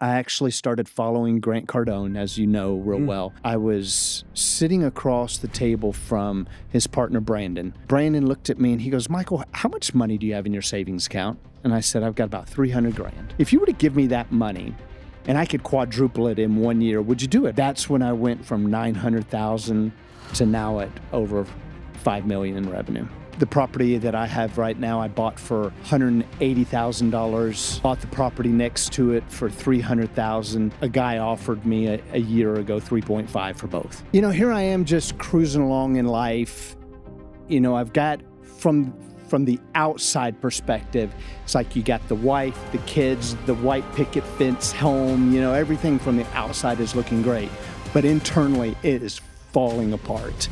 I actually started following Grant Cardone, as you know real well. I was sitting across the table from his partner, Brandon. Brandon looked at me and he goes, Michael, how much money do you have in your savings account? And I said, I've got about 300 grand. If you were to give me that money and I could quadruple it in 1 year, would you do it? That's when I went from 900,000 to now at over 5 million in revenue. The property that I have right now, I bought for $180,000. Bought the property next to it for $300,000. A guy offered me a year ago 3.5 for both. You know, here I am just cruising along in life. You know, I've got from the outside perspective, it's like you got the wife, the kids, the white picket fence home, you know, everything from the outside is looking great. But internally, it is falling apart.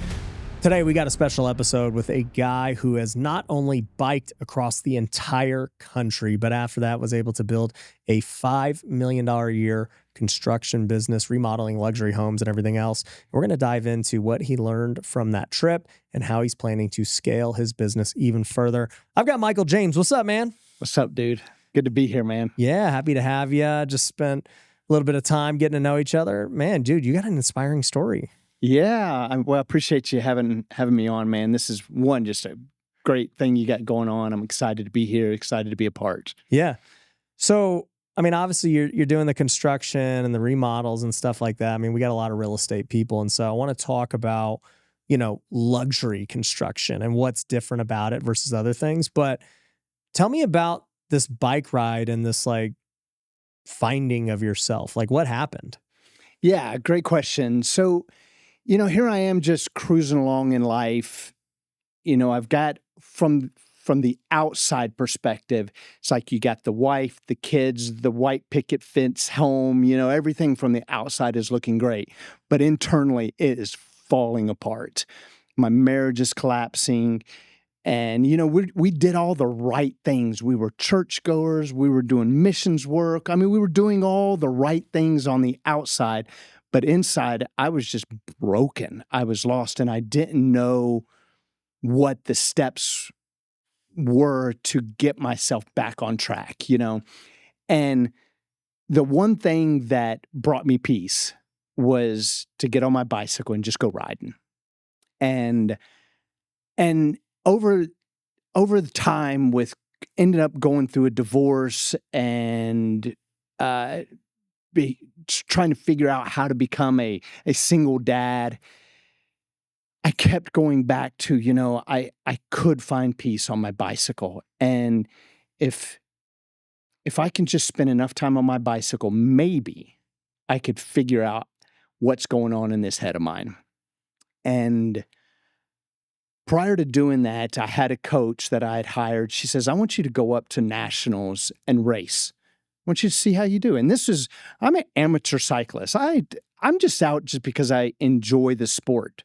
Today, we got a special episode with a guy who has not only biked across the entire country, but after that was able to build a $5 million a year construction business, remodeling luxury homes and everything else. We're going to dive into what he learned from that trip and how he's planning to scale his business even further. I've got Michael James. What's up, man? What's up, dude? Good to be here, man. Yeah, happy to have you. Just spent a little bit of time getting to know each other. Man, dude, you got an inspiring story. Yeah, well, I appreciate you having me on, man. This is just a great thing you got going on. I'm excited to be here, excited to be a part. Yeah. So, I mean, obviously you're doing the construction and the remodels and stuff like that. I mean, we got a lot of real estate people. And so I want to talk about, you know, luxury construction and what's different about it versus other things. But tell me about this bike ride and this like finding of yourself. Like what happened? Yeah, great question. So, you know, here I am just cruising along in life. You know, I've got from the outside perspective, it's like you got the wife, the kids, the white picket fence home, you know, everything from the outside is looking great. But internally, it is falling apart. My marriage is collapsing. And, you know, we did all the right things. We were churchgoers. We were doing missions work. I mean, we were doing all the right things on the outside. But inside, I was just broken. I was lost, and I didn't know what the steps were to get myself back on track, you know? And the one thing that brought me peace was to get on my bicycle and just go riding. And over the time ended up going through a divorce and trying to figure out how to become a single dad, I kept going back to, you know, I could find peace on my bicycle. And if I can just spend enough time on my bicycle, maybe I could figure out what's going on in this head of mine. And prior to doing that, I had a coach that I had hired. She says, I want you to go up to nationals and race. I want you to see how you do. And I'm an amateur cyclist. I'm just out just because I enjoy the sport.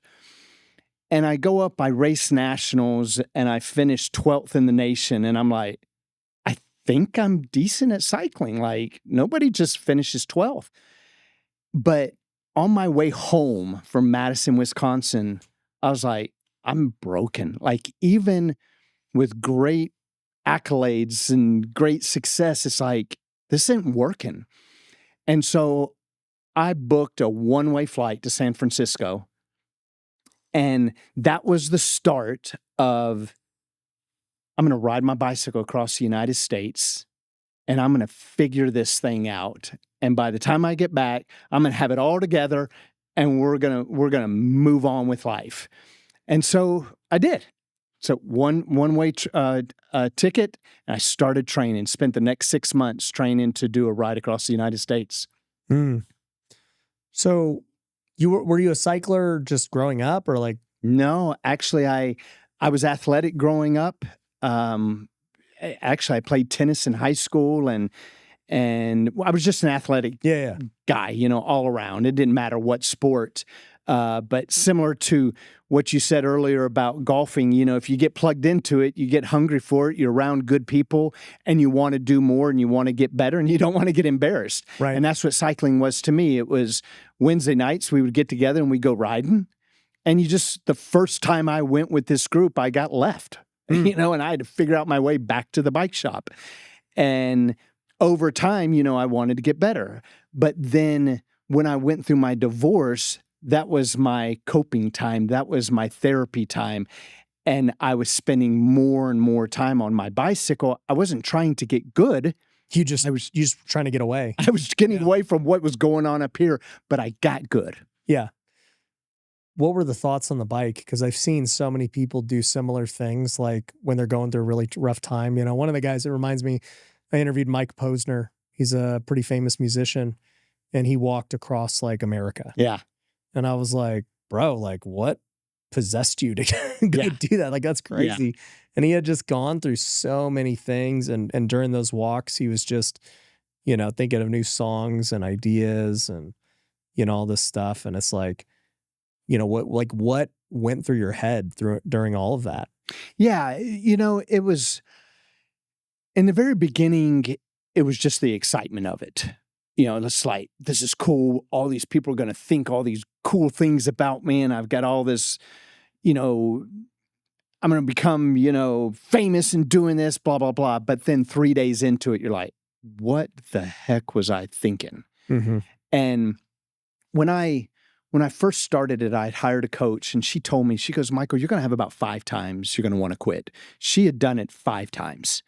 And I go up, I race nationals, and I finish 12th in the nation. And I'm like, I think I'm decent at cycling. Like, nobody just finishes 12th. But on my way home from Madison, Wisconsin, I was like, I'm broken. Like, even with great accolades and great success, it's like, this isn't working. And so I booked a one-way flight to San Francisco. And that was the start of, I'm going to ride my bicycle across the United States and I'm going to figure this thing out. And by the time I get back, I'm going to have it all together and we're going to move on with life. And so I did. So one-way ticket, and I started training, spent the next 6 months training to do a ride across the United States. So were you a cycler just growing up or like? No, actually I was athletic growing up. Actually I played tennis in high school and I was just an athletic guy, you know, all around. It didn't matter what sport. But similar to what you said earlier about golfing, you know, if you get plugged into it, you get hungry for it, you're around good people and you want to do more and you want to get better and you don't want to get embarrassed. Right. And that's what cycling was to me. It was Wednesday nights, we would get together and we'd go riding. And the first time I went with this group, I got left, you know, and I had to figure out my way back to the bike shop. And over time, I wanted to get better. But then when I went through my divorce, that was my coping time. That was my therapy time. And I was spending more and more time on my bicycle. I wasn't trying to get good. You just trying to get away. I was getting away from what was going on up here, but I got good. Yeah. What were the thoughts on the bike? Because I've seen so many people do similar things, like when they're going through a really rough time. One of the guys that reminds me, I interviewed Mike Posner. He's a pretty famous musician, and he walked across like America. Yeah. And I was like, bro, like what possessed you to go do that? Like, that's crazy. Yeah. And he had just gone through so many things. And during those walks, he was just, thinking of new songs and ideas and, all this stuff. And it's like, what went through your head during all of that? Yeah. It was in the very beginning, it was just the excitement of it. It's like, this is cool. All these people are going to think all these cool things about me. And I've got all this, I'm going to become, famous in doing this, blah, blah, blah. But then 3 days into it, you're like, what the heck was I thinking? Mm-hmm. And when I first started it, I'd hired a coach, and she told me, she goes, Michael, you're going to have about 5 times you're going to want to quit. She had done it 5 times,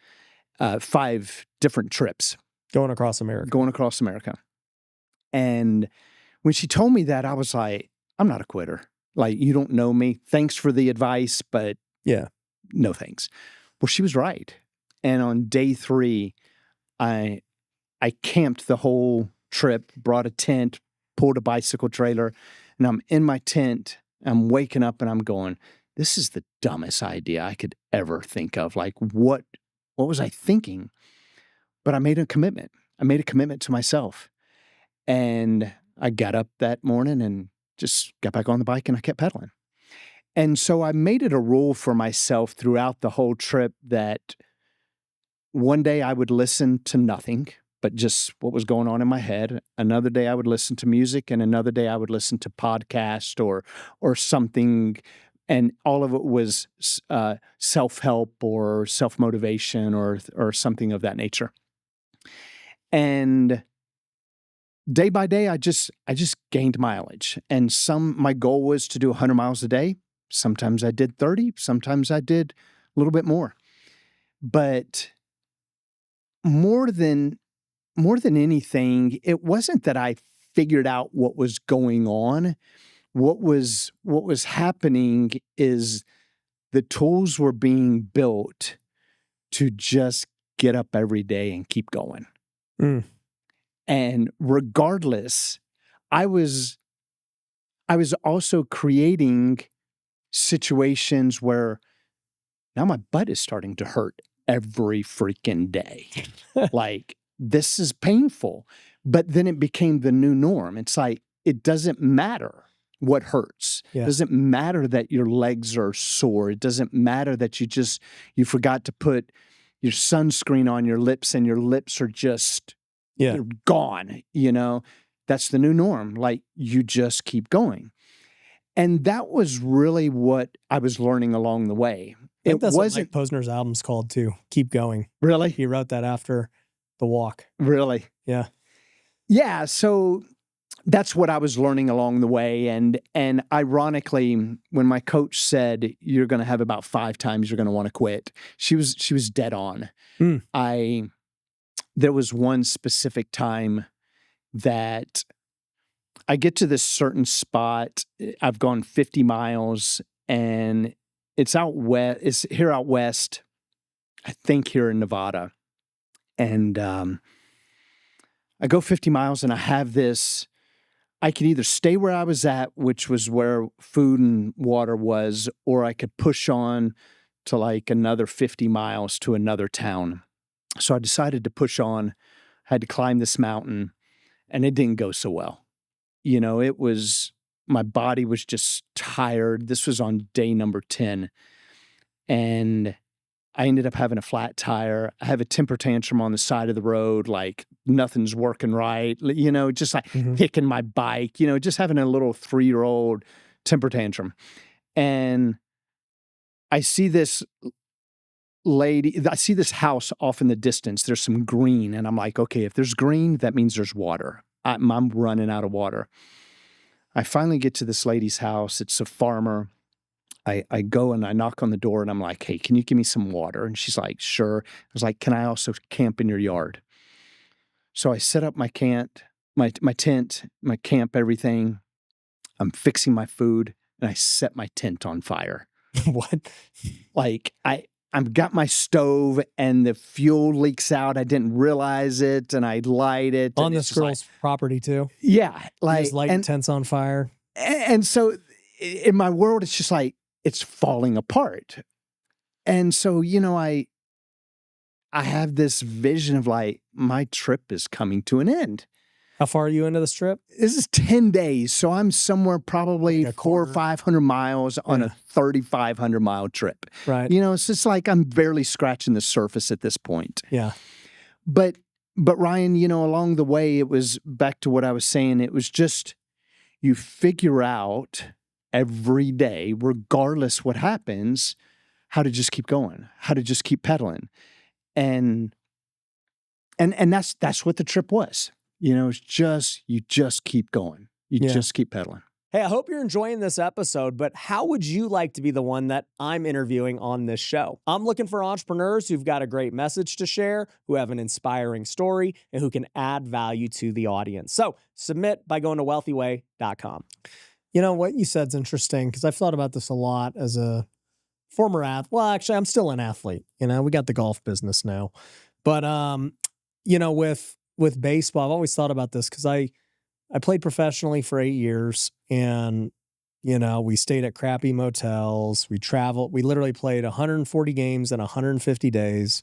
5 different trips. Going across America. And when she told me that, I was like, I'm not a quitter. Like, you don't know me. Thanks for the advice, but no thanks. Well, she was right. And on day 3, I camped the whole trip, brought a tent, pulled a bicycle trailer, and I'm in my tent. I'm waking up and I'm going, this is the dumbest idea I could ever think of. Like, what was I thinking? But I made a commitment. I made a commitment to myself. And I got up that morning and just got back on the bike and I kept pedaling. And so I made it a rule for myself throughout the whole trip that one day I would listen to nothing but just what was going on in my head. Another day I would listen to music, and another day I would listen to podcast or something. And all of it was self-help or self-motivation or something of that nature. And day by day, I just gained mileage. And my goal was to do 100 miles a day. Sometimes I did 30, sometimes I did a little bit more. But more than anything, it wasn't that I figured out what was going on. What was happening is the tools were being built to just get up every day and keep going. Mm. And regardless, I was also creating situations where now my butt is starting to hurt every freaking day. Like, this is painful. But then it became the new norm. It's like, it doesn't matter what hurts. Yeah. It doesn't matter that your legs are sore. It doesn't matter that you forgot to put your sunscreen on your lips and your lips are just they're gone. That's the new norm. Like, you just keep going. And that was really what I was learning along the way. I think that's what Mike Posner's album's called too. Keep Going. Really? He wrote that after the walk. Really? Yeah. Yeah. So that's what I was learning along the way. And ironically, when my coach said, you're going to have about 5 times you're going to want to quit, she was dead on. Mm. There was one specific time that I get to this certain spot. I've gone 50 miles and it's out west. It's here out west, I think here in Nevada. And I go 50 miles and I have this, I could either stay where I was at, which was where food and water was, or I could push on to like another 50 miles to another town. So I decided to push on, had to climb this mountain, and it didn't go so well. My body was just tired. This was on day number 10. And I ended up having a flat tire. I have a temper tantrum on the side of the road, like nothing's working right, just like kicking my bike, just having a little 3-year-old temper tantrum. And I see this lady, I see this house off in the distance. There's some green, and I'm like, okay, if there's green, that means there's water. I'm running out of water. I finally get to this lady's house. It's a farmer. I go and I knock on the door and I'm like, hey, can you give me some water? And she's like, sure. I was like, can I also camp in your yard? So I set up my tent, my camp, everything. I'm fixing my food and I set my tent on fire. What? Like I've got my stove and the fuel leaks out. I didn't realize it and I light it. On this girl's property too? Yeah. Like, lighting tents on fire. And so in my world, it's just like, it's falling apart. And so, you know, I have this vision of like, my trip is coming to an end. How far are you into this trip? This is 10 days. So I'm somewhere probably Like 400 or 500 miles on a 3,500 mile trip. Right. You know, it's just like I'm barely scratching the surface at this point. Yeah. But Ryan, you know, along the way, it was back to what I was saying. It was just, you figure out every day, regardless what happens, how to just keep going, how to just keep pedaling. And that's what the trip was. You know, it's just, you just keep going. You just keep pedaling. Hey, I hope you're enjoying this episode, but how would you like to be the one that I'm interviewing on this show? I'm looking for entrepreneurs who've got a great message to share, who have an inspiring story, and who can add value to the audience. So submit by going to wealthyway.com. You know, what you said is interesting because I've thought about this a lot as a former athlete. Well, actually, I'm still an athlete. You know, we got the golf business now. But, you know, with baseball, I've always thought about this because I played professionally for 8 years and, you know, we stayed at crappy motels. We traveled. We literally played 140 games in 150 days.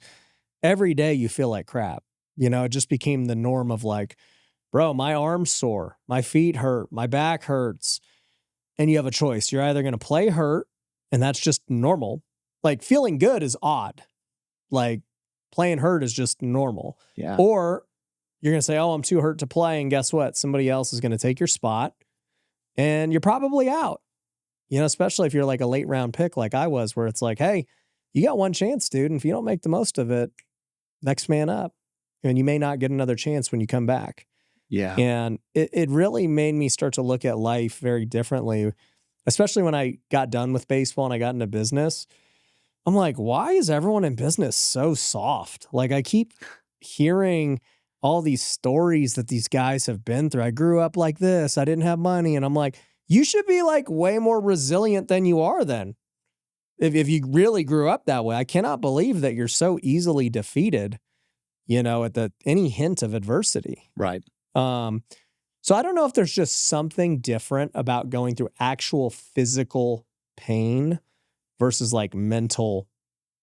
Every day you feel like crap. You know, it just became the norm of like, bro, my arm's sore. My feet hurt. My back hurts. And you have a choice. You're either going to play hurt, and that's just normal. Like feeling good is odd. Like playing hurt is just normal. Yeah. Or you're going to say, oh, I'm too hurt to play. And guess what? Somebody else is going to take your spot and you're probably out. You know, especially if you're like a late round pick like I was, where it's like, hey, you got one chance, dude. And if you don't make the most of it, next man up. And you may not get another chance when you come back. Yeah. And it really made me start to look at life very differently, especially when I got done with baseball and I got into business. I'm like, why is everyone in business so soft? Like I keep hearing all these stories that these guys have been through. I grew up like this. I didn't have money. And I'm like, you should be like way more resilient than you are then. If you really grew up that way. I cannot believe that you're so easily defeated, you know, at any hint of adversity. Right. So I don't know if there's just something different about going through actual physical pain versus like mental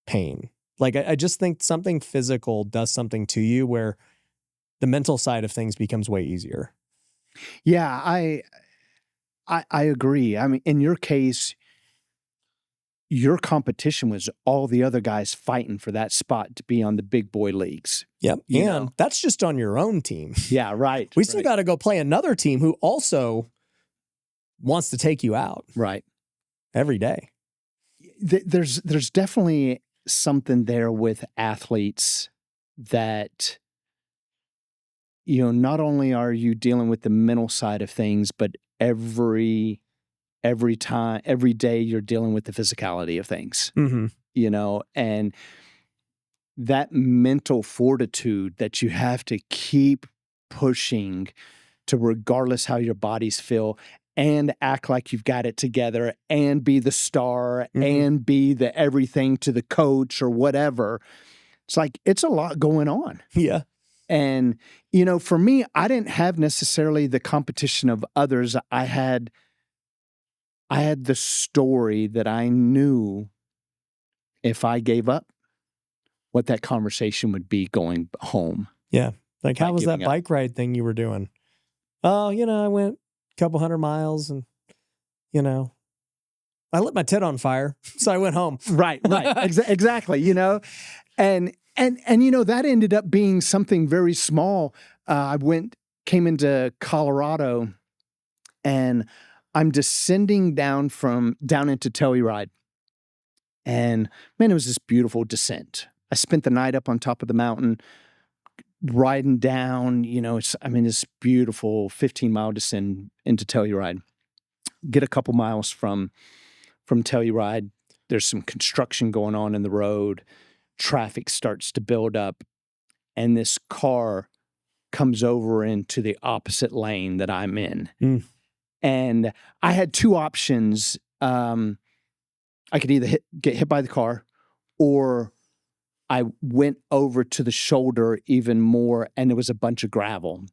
pain. Like I just think something physical does something to you where the mental side of things becomes way easier. Yeah, I agree. I mean, in your case, your competition was all the other guys fighting for that spot to be on the big boy leagues. Yep. And that's just on your own team. Yeah, right. We still got to go play another team who also wants to take you out. Right. Every day. There's definitely something there with athletes that, you know, not only are you dealing with the mental side of things, but every day you're dealing with the physicality of things, you know, and that mental fortitude that you have to keep pushing to, regardless how your bodies feel, and act like you've got it together and be the star and be the everything to the coach or whatever. It's like, it's a lot going on. Yeah. And, you know, for me, I didn't have necessarily the competition of others. I had the story that I knew if I gave up, what that conversation would be going home. Yeah. Like, how was that bike ride thing you were doing? Oh, you know, I went a couple 100 miles and, you know, I lit my tit on fire. So I went home. Right. Exactly. You know, and, you know, that ended up being something very small. I came into Colorado and I'm descending down into Telluride. And man, it was this beautiful descent. I spent the night up on top of the mountain, riding down, this beautiful 15-mile descent into Telluride. Get a couple miles from Telluride. There's some construction going on in the road. Traffic starts to build up, and this car comes over into the opposite lane that I'm in. And I had two options. I could either get hit by the car, or I went over to the shoulder even more, and there was a bunch of gravel.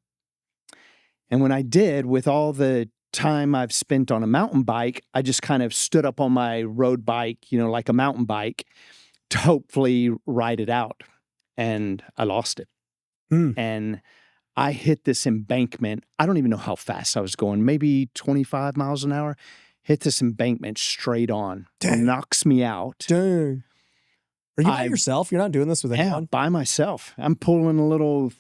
And when I did, with all the time I've spent on a mountain bike, I just kind of stood up on my road bike, like a mountain bike, to hopefully ride it out. And I lost it. And I hit this embankment. I don't even know how fast I was going, maybe 25 miles an hour. Hit this embankment straight on. Dang. Knocks me out. Dang. Are you by yourself? You're not doing this with anyone? Yeah, by myself. I'm pulling a little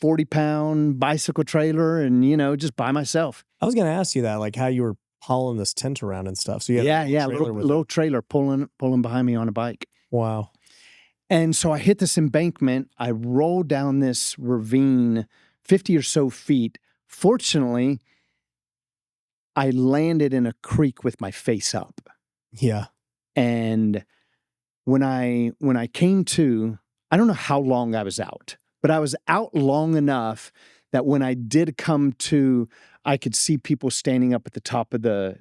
40-pound bicycle trailer and, just by myself. I was going to ask you that, like how you were hauling this tent around and stuff. So you had a little trailer pulling behind me on a bike. Wow. And so I hit this embankment. I rolled down this ravine 50 or so feet. Fortunately, I landed in a creek with my face up. Yeah. And when I came to, I don't know how long I was out, but I was out long enough that when I did come to, I could see people standing up at the top of the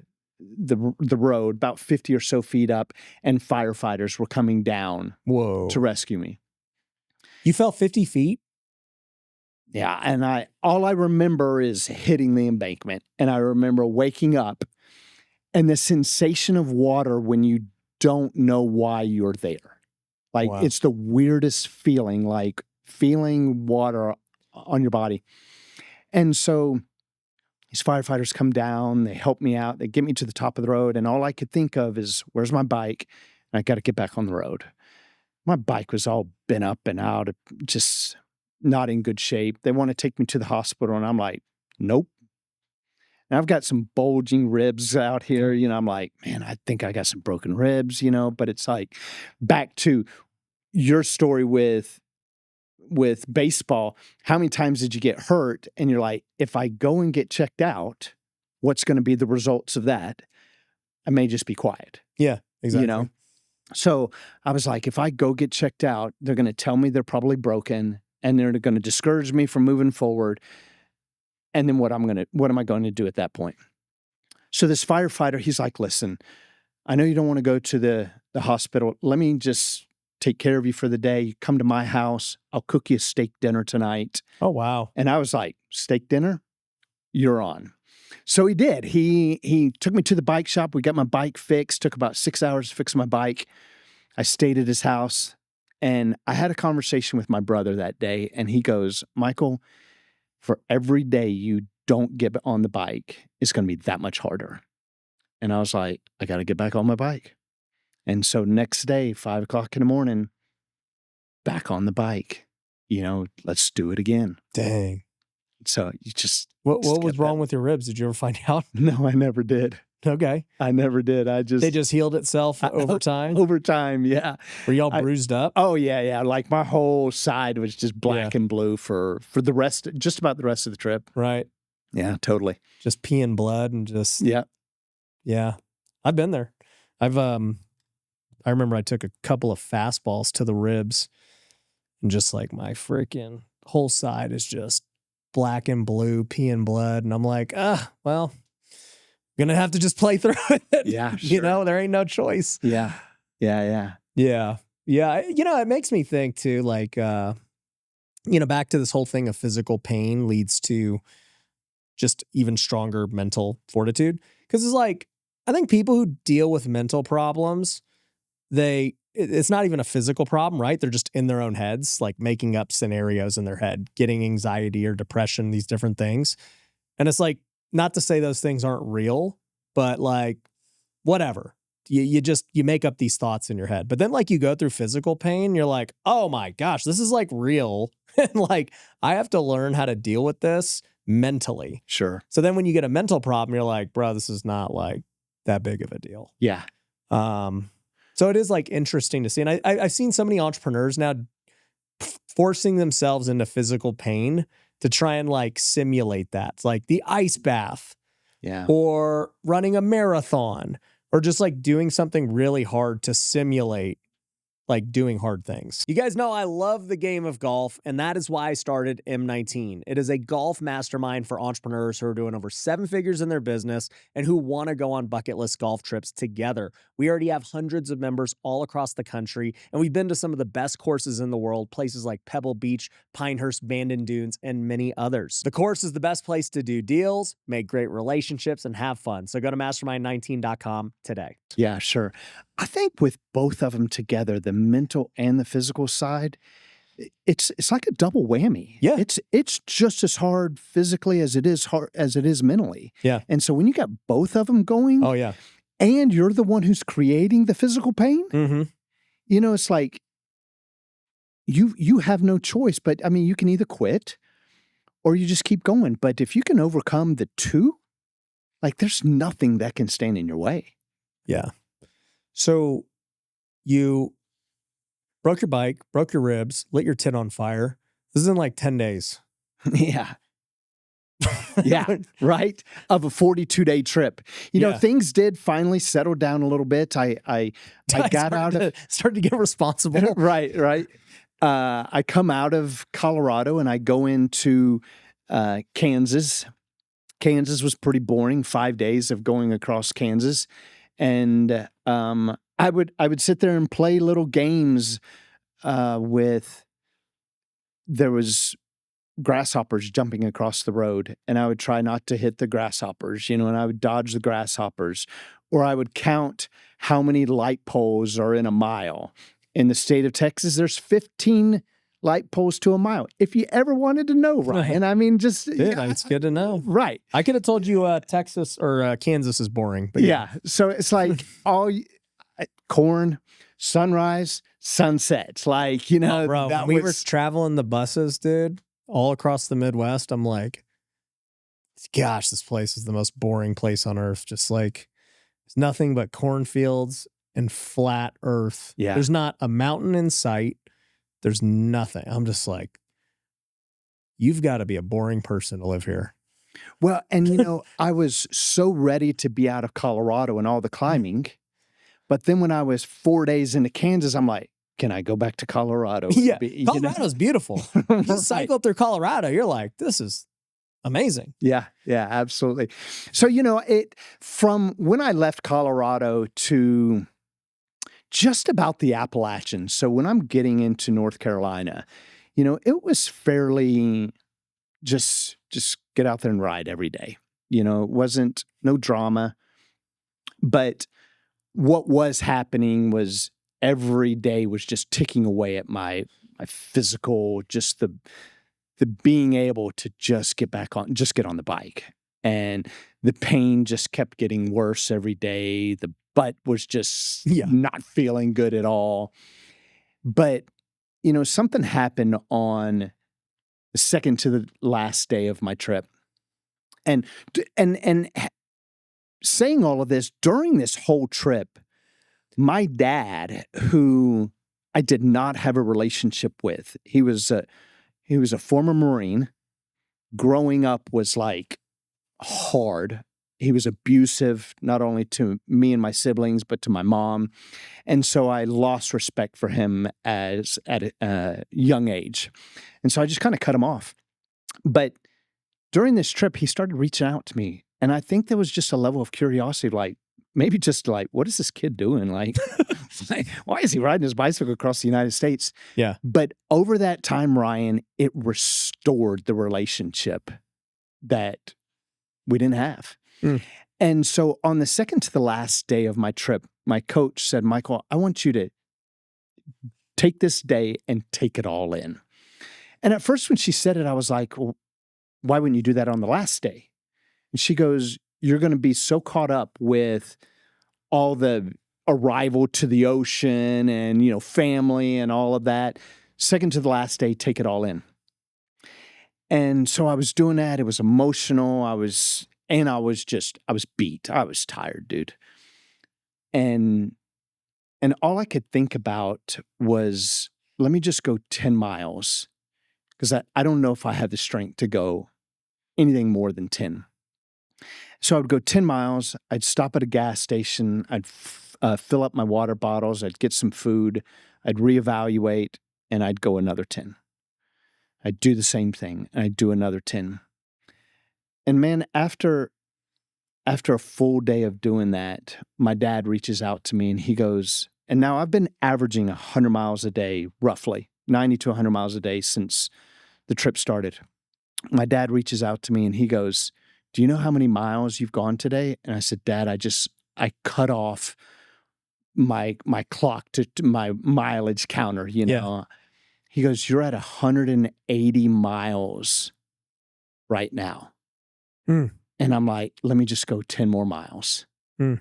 road, about 50 or so feet up, and firefighters were coming down to rescue me. You fell 50 feet? Yeah, and all I remember is hitting the embankment, and I remember waking up and the sensation of water when you don't know why you're there. Like, It's the weirdest feeling, like feeling water on your body. And so these firefighters come down, they help me out, they get me to the top of the road, and all I could think of is, where's my bike? And I got to get back on the road. My bike was all bent up and out, just not in good shape. They want to take me to the hospital, and I'm like, nope. And I've got some bulging ribs out here, I'm like, man, I think I got some broken ribs, but it's like back to your story with baseball. How many times did you get hurt? And you're like, if I go and get checked out, what's going to be the results of that? I may just be quiet. Yeah, exactly. So I was like, if I go get checked out, they're going to tell me they're probably broken, and they're going to discourage me from moving forward. And then what am I going to do at that point? So this firefighter, he's like, listen, I know you don't want to go to the hospital. Let me just take care of you for the day. You come to my house. I'll cook you a steak dinner tonight. Oh, wow. And I was like, steak dinner? You're on. So he did. He took me to the bike shop. We got my bike fixed. Took about 6 hours to fix my bike. I stayed at his house, and I had a conversation with my brother that day, and he goes, Michael, for every day you don't get on the bike, it's going to be that much harder. And I was like, I got to get back on my bike. And so next day, 5 o'clock in the morning, back on the bike, let's do it again. Dang. So you just. What was wrong with your ribs? Did you ever find out? No, I never did. Okay. I never did. They just healed itself over time? Over time, yeah. Were y'all bruised up? Oh, yeah. Like my whole side was just black and blue for the rest, just about the rest of the trip. Right. Yeah, totally. Just peeing blood and just. Yeah. Yeah. I've been there. I remember I took a couple of fastballs to the ribs, and just like my freaking whole side is just black and blue, peeing blood. And I'm like, well, gonna have to just play through it. Yeah, sure. There ain't no choice. Yeah. It makes me think too, like, back to this whole thing of physical pain leads to just even stronger mental fortitude. Because it's like, I think people who deal with mental problems, it's not even a physical problem, right? They're just in their own heads, like making up scenarios in their head, getting anxiety or depression, these different things. And it's like, not to say those things aren't real, but like, whatever. You make up these thoughts in your head. But then like you go through physical pain, you're like, oh my gosh, this is like real. And like, I have to learn how to deal with this mentally. Sure. So then when you get a mental problem, you're like, bro, this is not like that big of a deal. Yeah. So it is like interesting to see. And I've seen so many entrepreneurs now forcing themselves into physical pain to try and like simulate that. It's like the ice bath Yeah. or running a marathon or just like doing something really hard to simulate like doing hard things. You guys know I love the game of golf, and that is why I started M19. It is a golf mastermind for entrepreneurs who are doing over 7 figures in their business and who want to go on bucket list golf trips together. We already have hundreds of members all across the country, and we've been to some of the best courses in the world, places like Pebble Beach, Pinehurst, Bandon Dunes, and many others. The course is the best place to do deals, make great relationships, and have fun. So go to mastermind19.com today. Yeah, sure. I think with both of them together, the mental and the physical side, it's like a double whammy. Yeah. It's just as hard physically as it is mentally. Yeah. And so when you got both of them going, Oh, yeah. and you're the one who's creating the physical pain, Mm-hmm. you know, it's like you have no choice. But I mean, you can either quit or you just keep going. But if you can overcome the two, like there's nothing that can stand in your way. Yeah. So you broke your bike, broke your ribs, lit your tit on fire. This is in like 10 days. Yeah. Yeah, right? Of a 42-day trip. You know, Yeah. things did finally settle down a little bit. I got out of started to get responsible. right. I come out of Colorado and I go into Kansas. Kansas was pretty boring, 5 days of going across Kansas. And I would sit there and play little games with, there was grasshoppers jumping across the road, and I would try not to hit the grasshoppers, you know, and I would dodge the grasshoppers, or I would count how many light poles are in a mile. In the state of Texas, there's 15 light poles to a mile. If you ever wanted to know, Ryan, I mean, just It's good to know. Right. I could have told you Texas or Kansas is boring. But yeah. So it's like corn, sunrise, sunsets. Like, you know, bro, when we were traveling the buses, dude, all across the Midwest, I'm like, gosh, this place is the most boring place on earth. Just like, it's nothing but cornfields and flat earth. Yeah. There's not a mountain in sight. There's nothing. I'm just like, you've got to be a boring person to live here. Well, and you know, I was so ready to be out of Colorado and all the climbing. But then when I was 4 days into Kansas, I'm like, can I go back to Colorado? Yeah. Colorado's beautiful. You cycle through Colorado, you're like, this is amazing. Yeah, absolutely. So, you know, from when I left Colorado to just about the Appalachians. So when I'm getting into North Carolina, you know, it was fairly just get out there and ride every day. You know, it wasn't no drama. But what was happening was every day was just ticking away at my physical, just the being able to just get on the bike. And the pain just kept getting worse every day. The butt was just not feeling good at all. But, you know, something happened on the second to the last day of my trip. And saying all of this, during this whole trip, my dad, who I did not have a relationship with, he was a former Marine. Growing up was like hard. He was abusive, not only to me and my siblings, but to my mom. And so I lost respect for him at a young age. And so I just kind of cut him off. But during this trip, he started reaching out to me. And I think there was just a level of curiosity, like, maybe just like, what is this kid doing? Like, why is he riding his bicycle across the United States? Yeah. But over that time, Ryan, it restored the relationship that we didn't have. Mm. And so on the second to the last day of my trip, my coach said, Michael, I want you to take this day and take it all in. And at first when she said it, I was like, well, why wouldn't you do that on the last day? And she goes, you're going to be so caught up with all the arrival to the ocean and, you know, family and all of that. Second to the last day, take it all in. And so I was doing that. It was emotional. I was beat. I was tired, dude. And And all I could think about was, let me just go 10 miles because I don't know if I have the strength to go anything more than 10. So I would go 10 miles. I'd stop at a gas station. I'd fill up my water bottles. I'd get some food. I'd reevaluate, and I'd go another 10. I'd do the same thing, and I'd do another 10. And man, after a full day of doing that, my dad reaches out to me and he goes, and now I've been averaging 100 miles a day, roughly 90 to 100 miles a day since the trip started. My dad reaches out to me and he goes, do you know how many miles you've gone today? And I said, Dad, I cut off my clock to my mileage counter, you know. He goes, you're at 180 miles right now. Mm. And I'm like, let me just go 10 more miles. Mm.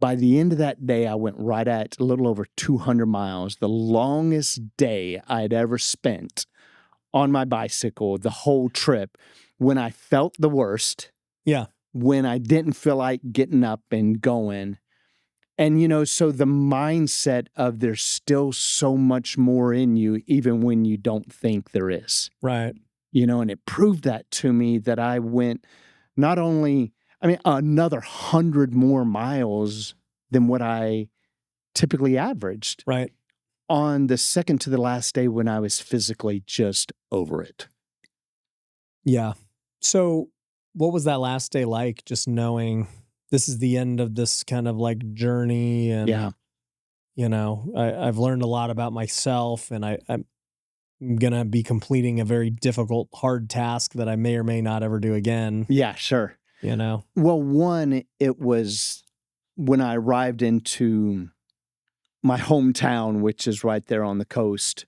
By the end of that day, I went right at a little over 200 miles, the longest day I'd ever spent on my bicycle the whole trip, when I felt the worst. Yeah. When I didn't feel like getting up and going. And, you know, so the mindset of there's still so much more in you, even when you don't think there is. Right. You know, and it proved that to me that I went not only, another 100 more miles than what I typically averaged. Right. On the second to the last day when I was physically just over it. Yeah. So what was that last day like? Just knowing this is the end of this kind of like journey, and you know, I've learned a lot about myself, and I'm gonna be completing a very difficult, hard task that I may or may not ever do again. Yeah, sure. You know? Well, one, it was when I arrived into my hometown, which is right there on the coast,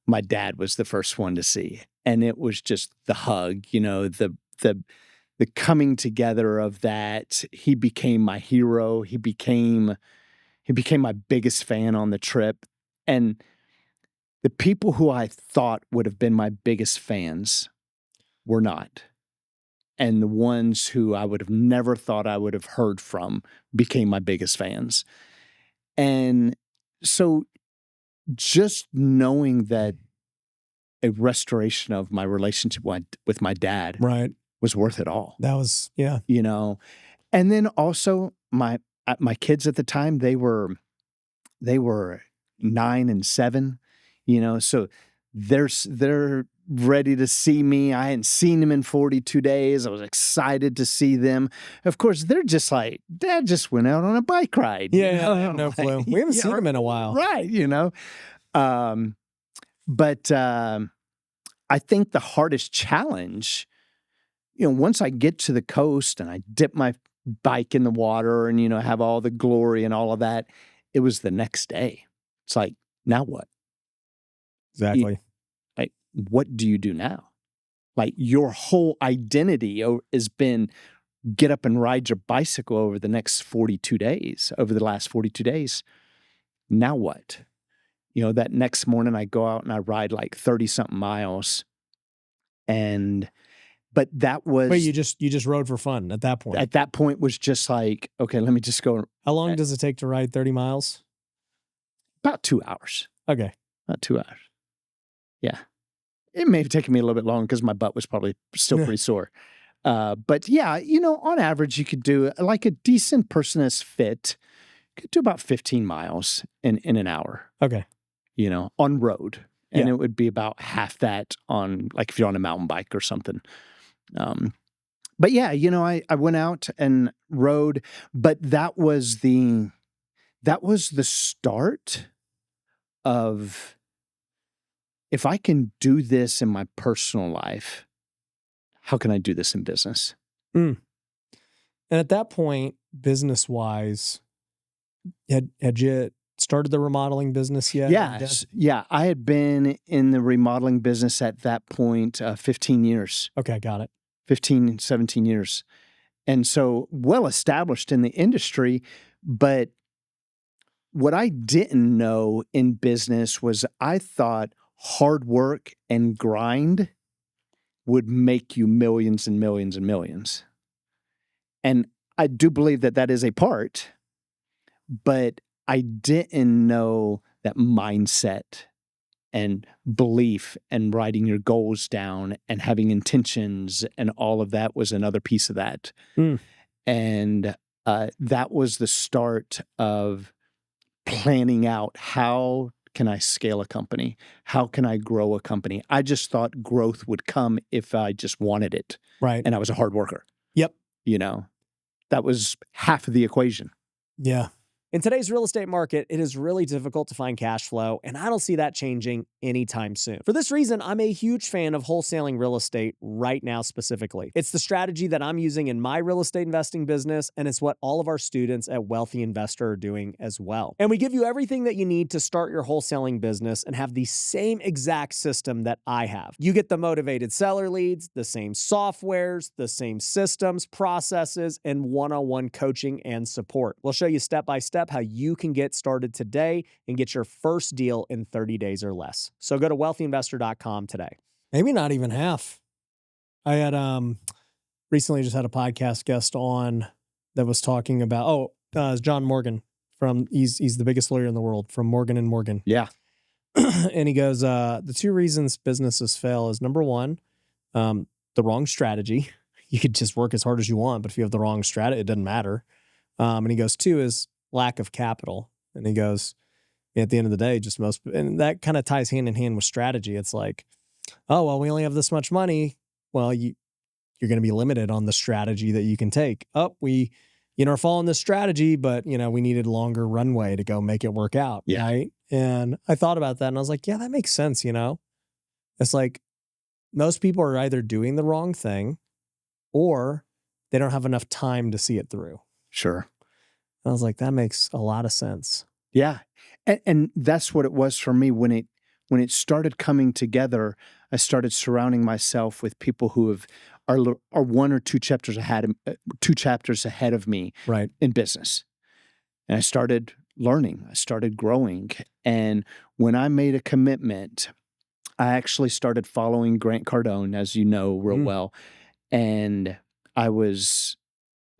my dad was the first one to see. And it was just the hug, you know, the coming together of that. He became my hero. He became my biggest fan on the trip. And the people who I thought would have been my biggest fans were not. And the ones who I would have never thought I would have heard from became my biggest fans. And so just knowing that a restoration of my relationship with my dad was worth it all. That was, you know. And then also my kids at the time, they were 9 and 7, you know, so they're ready to see me. I hadn't seen them in 42 days. I was excited to see them. Of course, they're just like, Dad just went out on a bike ride. Yeah, no clue. We haven't seen them in a while. Right, you know. But I think the hardest challenge, you know, once I get to the coast and I dip my bike in the water and, you know, have all the glory and all of that, it was the next day. It's like, now what? Exactly. Like, what do you do now? Like, your whole identity has been get up and ride your bicycle over the last 42 days. Now what? You know, that next morning I go out and I ride like 30 something miles. But that was. Wait, you just rode for fun at that point? At that point was just like, okay, let me just go. How long does it take to ride 30 miles? About 2 hours. Okay. About 2 hours. Yeah. It may have taken me a little bit long because my butt was probably still pretty sore. But yeah, you know, on average, you could do, like a decent person that's fit, could do about 15 miles in an hour. Okay. You know, on road. And it would be about half that on, like, if you're on a mountain bike or something. But yeah, you know, I went out and rode, but that was the start of, if I can do this in my personal life, how can I do this in business? And at that point, business-wise, had you started the remodeling business yet? Yeah. I had been in the remodeling business at that point 15 years. Okay, got it. 15, 17 years. And so well established in the industry, but what I didn't know in business was I thought hard work and grind would make you millions and millions and millions. And I do believe that is a part, but I didn't know that mindset and belief and writing your goals down and having intentions and all of that was another piece of that. Mm. And that was the start of planning out how can I scale a company? How can I grow a company? I just thought growth would come if I just wanted it. Right. And I was a hard worker. Yep. You know, that was half of the equation. Yeah. In today's real estate market, it is really difficult to find cash flow, and I don't see that changing anytime soon. For this reason, I'm a huge fan of wholesaling real estate right now specifically. It's the strategy that I'm using in my real estate investing business, and it's what all of our students at Wealthy Investor are doing as well. And we give you everything that you need to start your wholesaling business and have the same exact system that I have. You get the motivated seller leads, the same softwares, the same systems, processes, and one-on-one coaching and support. We'll show you step by step how you can get started today and get your first deal in 30 days or less. So go to wealthyinvestor.com today. Maybe not even half. I had recently just had a podcast guest on that was talking about John Morgan he's the biggest lawyer in the world from Morgan and Morgan. Yeah. And he goes, the two reasons businesses fail is number one, the wrong strategy. You could just work as hard as you want, but if you have the wrong strategy, it doesn't matter. And he goes, two is lack of capital. And he goes, at the end of the day, and that kind of ties hand in hand with strategy. It's like, oh, well, we only have this much money. Well, you're going to be limited on the strategy that you can take. Oh, we, are following this strategy, but we needed longer runway to go make it work out. Yeah. Right. And I thought about that and I was like, yeah, that makes sense. It's like most people are either doing the wrong thing or they don't have enough time to see it through. Sure. I was like, that makes a lot of sense. Yeah. And that's what it was for me when it started coming together. I started surrounding myself with people who are one or two chapters ahead of me right. in business. And I started learning, I started growing. And when I made a commitment, I actually started following Grant Cardone, as you know, real well. And I was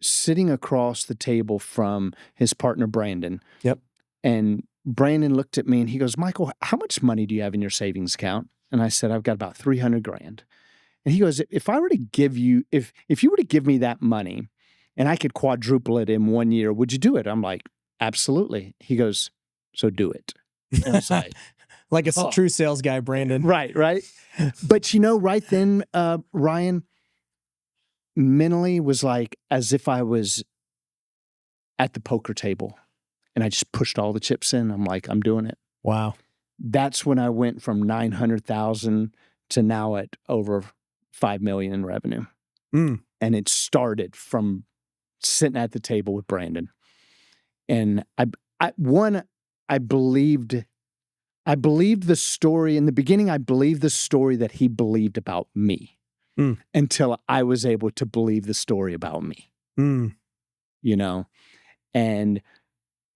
sitting across the table from his partner, Brandon. Yep. And Brandon looked at me and he goes, Michael, how much money do you have in your savings account? And I said, I've got about $300,000. And he goes, if you were to give me that money and I could quadruple it in 1 year, would you do it? I'm like, absolutely. He goes, so do it. And I was like a true sales guy, Brandon. Right. But right then, Ryan, mentally was like as if I was at the poker table and I just pushed all the chips in. I'm like, I'm doing it. Wow. That's when I went from 900,000 to now at over 5 million in revenue. And it started from sitting at the table with Brandon. And I believed the story in the beginning. I believed the story that he believed about me. Until I was able to believe the story about me, and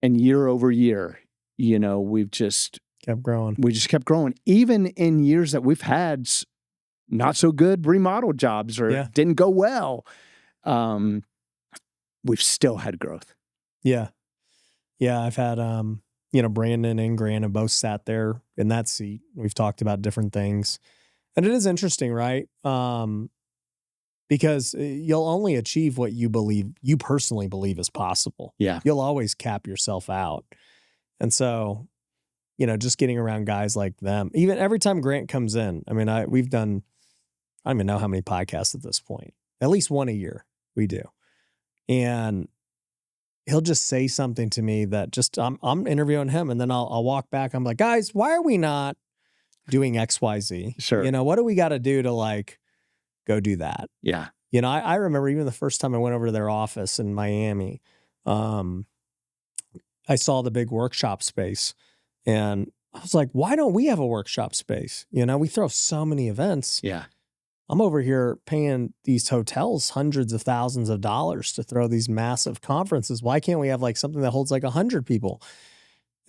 year over year, we've just kept growing. We just kept growing, even in years that we've had not so good remodel jobs or didn't go well. We've still had growth. Yeah. I've had Brandon and Grant have both sat there in that seat. We've talked about different things. And it is interesting, right? Because you'll only achieve what you personally believe is possible. Yeah. You'll always cap yourself out. And so, just getting around guys like them, even every time Grant comes in, I mean, we've done, I don't even know how many podcasts at this point, at least one a year we do. And he'll just say something to me that I'm interviewing him and then I'll walk back. I'm like, guys, why are we not doing XYZ? Sure. What do we got to do to go do that? Yeah. I remember even the first time I went over to their office in Miami, I saw the big workshop space and I was like, why don't we have a workshop space? We throw so many events. Yeah. I'm over here paying these hotels hundreds of thousands of dollars to throw these massive conferences. Why can't we have something that holds 100 people?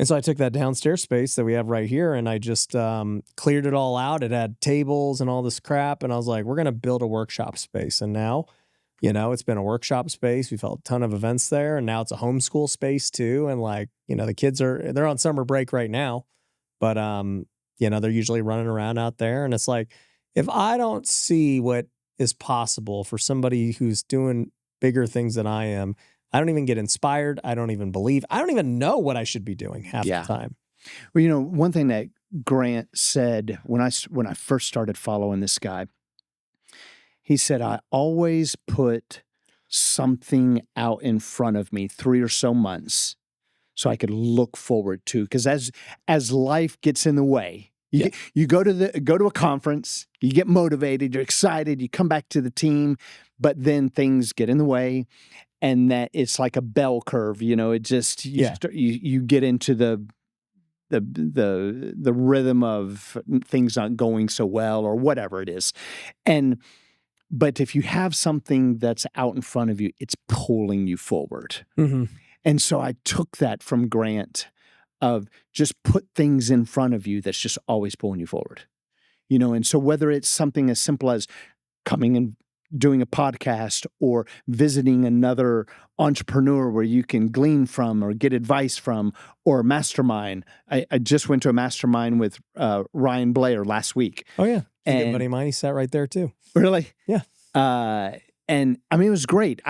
And so I took that downstairs space that we have right here and I just cleared it all out. It had tables and all this crap. And I was like, we're going to build a workshop space. And now It's been a workshop space. We've held a ton of events there, and now it's a homeschool space too. And the kids they're on summer break right now, but they're usually running around out there. And it's like, if I don't see what is possible for somebody who's doing bigger things than I am, I don't even get inspired. I don't even believe. I don't even know what I should be doing half the time. Well, one thing that Grant said when I first started following this guy, he said, I always put something out in front of me 3 or so months so I could look forward to. Because as life gets in the way, you go to a conference, you get motivated, you're excited, you come back to the team, but then things get in the way, and that it's like a bell curve. It just you get into the rhythm of things not going so well or whatever it is, but if you have something that's out in front of you, it's pulling you forward. Mm-hmm. And so I took that from Grant of just put things in front of you that's just always pulling you forward. And so whether it's something as simple as coming and doing a podcast or visiting another entrepreneur where you can glean from or get advice from, or a mastermind. I just went to a mastermind with Ryan Blair last week. Oh, yeah. He's a good buddy of mine. He sat right there too. Really? Yeah. And I mean, it was great.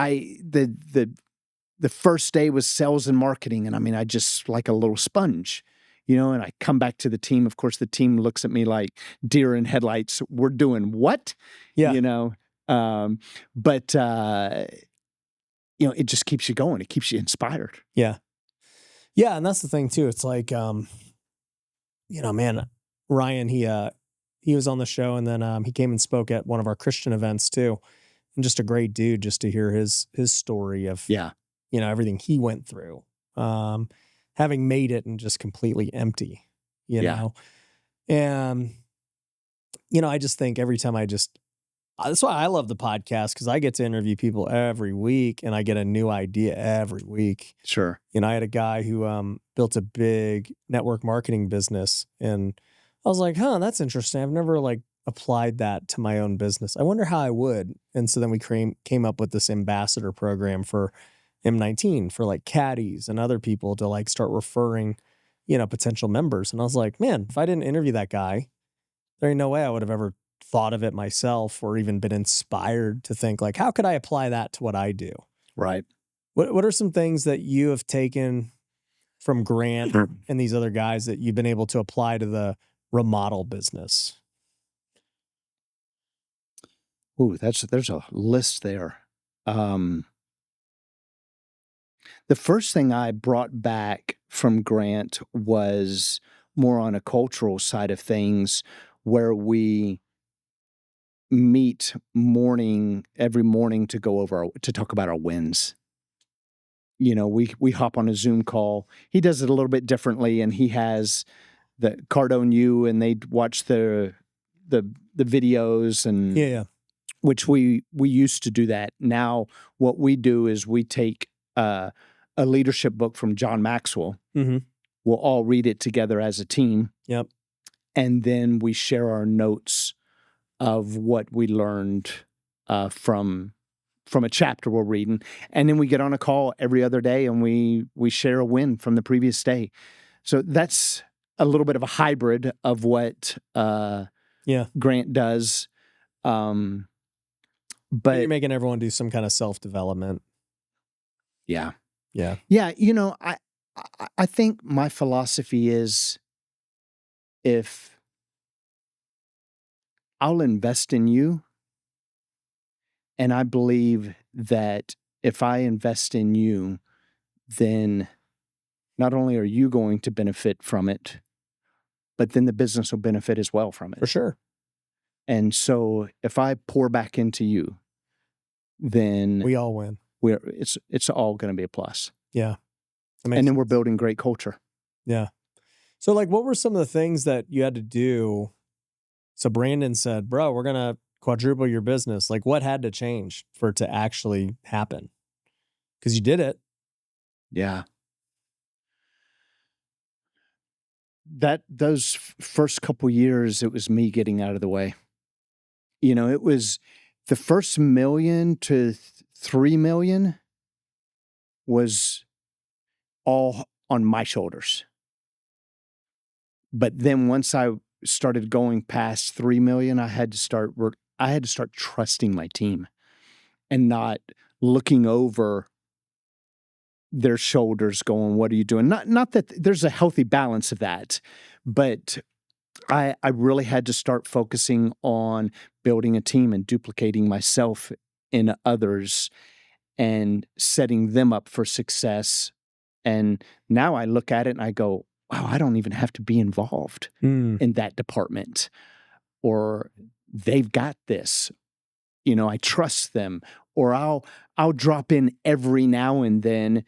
The first day was sales and marketing. And I just like a little sponge, and I come back to the team. Of course, the team looks at me like deer in headlights. We're doing what? Yeah. But it just keeps you going. It keeps you inspired. Yeah. Yeah. And that's the thing too. It's like, man, Ryan, he was on the show, and then he came and spoke at one of our Christian events too. And just a great dude, just to hear his story of, everything he went through, having made it and just completely empty, know? And, I just think every time that's why I love the podcast, because I get to interview people every week and I get a new idea every week. Sure. I had a guy who built a big network marketing business, and I was like, that's interesting. I've never applied that to my own business. I wonder how I would. And so then we came up with this ambassador program for M19 for caddies and other people to start referring, potential members. And I was like, man, if I didn't interview that guy, there ain't no way I would have ever thought of it myself or even been inspired to think how could I apply that to what I do? Right. What are some things that you have taken from Grant and these other guys that you've been able to apply to the remodel business? Ooh, there's a list there. The first thing I brought back from Grant was more on a cultural side of things, where we meet every morning to go over to talk about our wins. We hop on a Zoom call. He does it a little bit differently, and he has the Cardone U, and they watch the videos, and which we used to do that. Now what we do is we take a leadership book from John Maxwell. Mm-hmm. We'll all read it together as a team. Yep. And then we share our notes of what we learned from a chapter we're reading. And then we get on a call every other day, and we share a win from the previous day. So that's a little bit of a hybrid of what Grant does. But you're making everyone do some kind of self-development. Yeah. Yeah. Yeah. I think my philosophy is, if I'll invest in you, and I believe that if I invest in you, then not only are you going to benefit from it, but then the business will benefit as well from it. For sure. And so if I pour back into you, then we all win. It's all going to be a plus. Yeah. And then we're building great culture. Yeah. So what were some of the things that you had to do? So Brandon said, bro, we're going to quadruple your business. What had to change for it to actually happen? Because you did it. Yeah. Those first couple years, it was me getting out of the way. It was The first million to 3 million was all on my shoulders. But then once I started going past 3 million, I had to start trusting my team and not looking over their shoulders going, what are you doing? Not that there's a healthy balance of that, but I really had to start focusing on building a team and duplicating myself in others and setting them up for success. And now I look at it and I go, wow, I don't even have to be involved in that department, or they've got this. I trust them, or I'll drop in every now and then,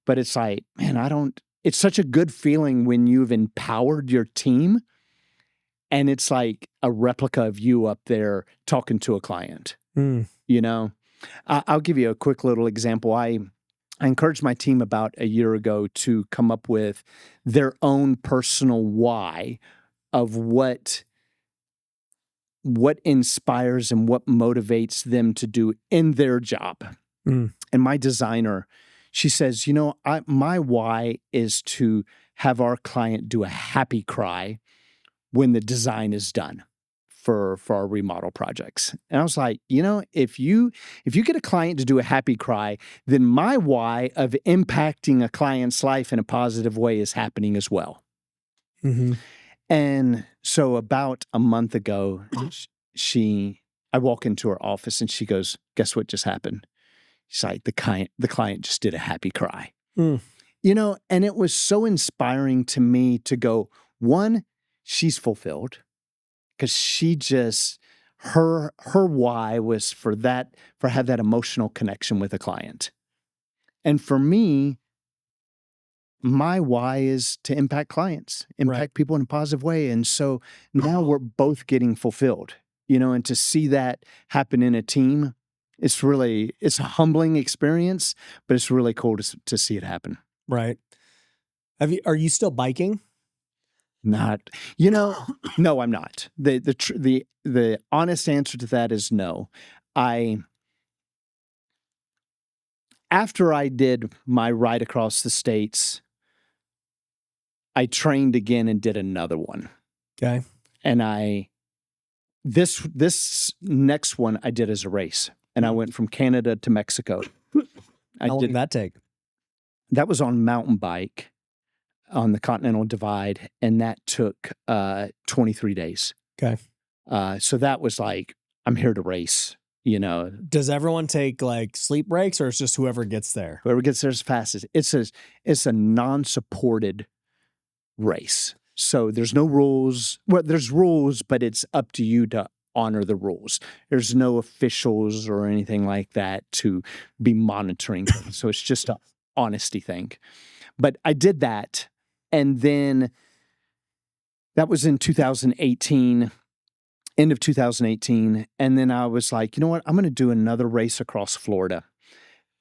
but it's like, man, it's such a good feeling when you've empowered your team and it's like a replica of you up there talking to a client. I'll give you a quick little example. I encouraged my team about a year ago to come up with their own personal why of what inspires and what motivates them to do in their job. And my designer, she says, my why is to have our client do a happy cry when the design is done for our remodel projects. And I was like, if you get a client to do a happy cry, then my why of impacting a client's life in a positive way is happening as well. Mm-hmm. And so about a month ago, I walk into her office and she goes, guess what just happened? She's like, the client just did a happy cry. And it was so inspiring to me to go, one, she's fulfilled because she just, her why was for have that emotional connection with a client. And for me, my why is to impact clients, impact people in a positive way. And so now we're both getting fulfilled, and to see that happen in a team, it's a humbling experience, but it's really cool to see it happen. Right. Are you still biking? Not, no, I'm not. The honest answer to that is no. After I did my ride across the states, I trained again and did another one. Okay. And this next one I did as a race, and I went from Canada to Mexico. How long did that take? That was on mountain bike on the Continental Divide, and that took 23 days. Okay. So that was like, I'm here to race, Does everyone take like sleep breaks, or it's just whoever gets there? Whoever gets there as fast as it's a non-supported race. So there's no rules. Well, there's rules, but it's up to you to honor the rules. There's no officials or anything like that to be monitoring. So it's just an honesty thing. But I did that. And then that was in 2018, end of 2018. And then I was like, you know what? I'm going to do another race across Florida.